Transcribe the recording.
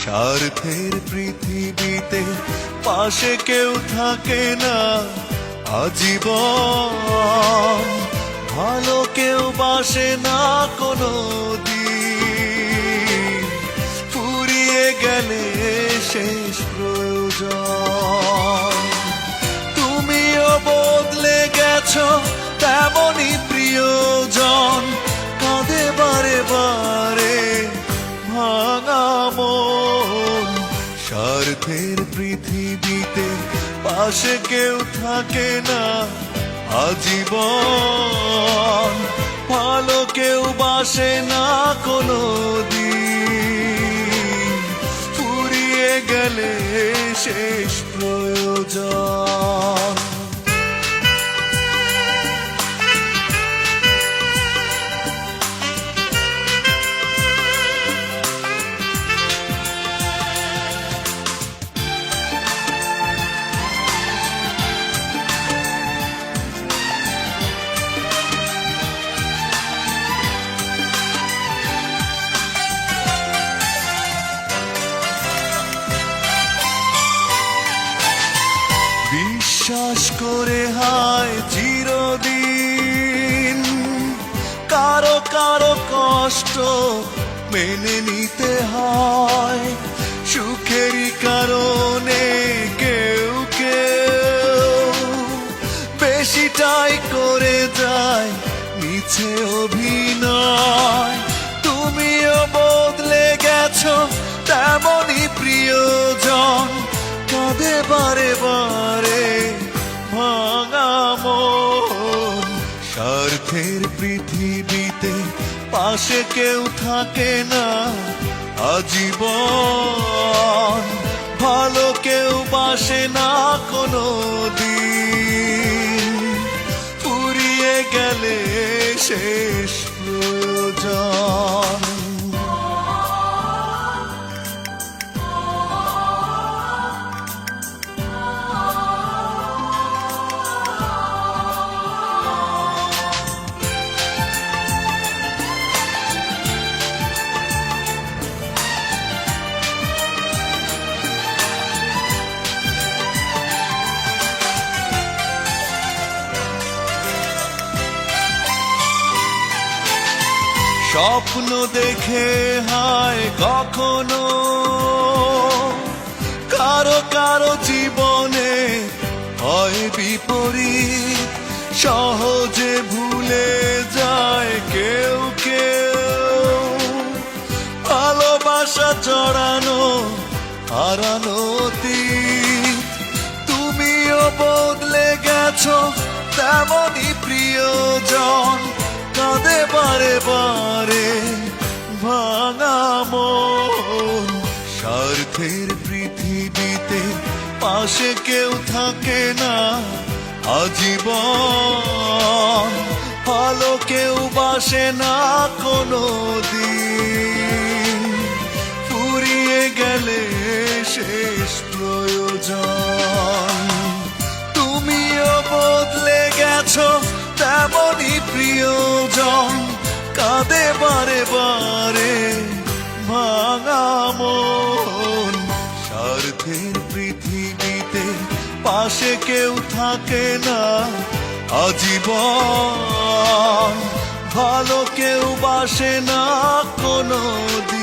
স্বার্থের পৃথিবীতে পাশে কেউ থাকে না আজীবন, ভালো কেউ বাসে না কোনো দিন, ফুরিয়ে গেলে শেষ প্রয়োজন। তুমিও বদলে গেছো তেমনই প্রিয়জন, কাঁদে বারে বারে ভাঙা মন। স্বার্থের পৃথিবীতে পাশে কেউ থাকে না আজীবন, ভালো কেউ বাসে না কোনো দিন, ফুরিয়ে গেলে শেষ প্রয়োজন। বিশ্বাস করে হায় চিরদিন, কারো কারো কষ্ট মেনে নিতে হয়, সুখেরই কারণে কেউ কেউ বেশিটাই করে যায় মিছে অভিনয়। তুমিও বদলে গেছো তেমনই প্রিয়জন, কাঁদে বারে বারে ভাঙা মন। স্বার্থের পৃথিবীতে পাশে কেউ থাকে না আজীবন, ভালো কেউ বাসে না কোনো দিন, ফুরিয়ে গেলে শেষ প্রয়োজন। স্বপ্ন দেখে হায় কখনো কারো কারো জীবনে হয় বিপরীত, সহজে ভুলে যায় কেউ কেউ, ভালোবাসা জড়ানো হারানো অতীত। তুমিও বদলে গেছো তেমনই প্রিয়জন, কাঁদে বারে বারে ভাঙা মন। স্বার্থের পৃথিবীতে পাশে কেউ থাকে না আজীবন, ভালো কেউ বাসে না কোনো দিন, ফুরিয়ে গেলে শেষ প্রয়োজন। তুমিও বদলে গেছো তেমনই প্রিয়জন, কাঁদে বারে বারে ভাঙা মন। স্বার্থের পৃথিবীতে পাশে কেউ থাকে না আজীবন, ভালো কেউ বাসে না কোনো দিন।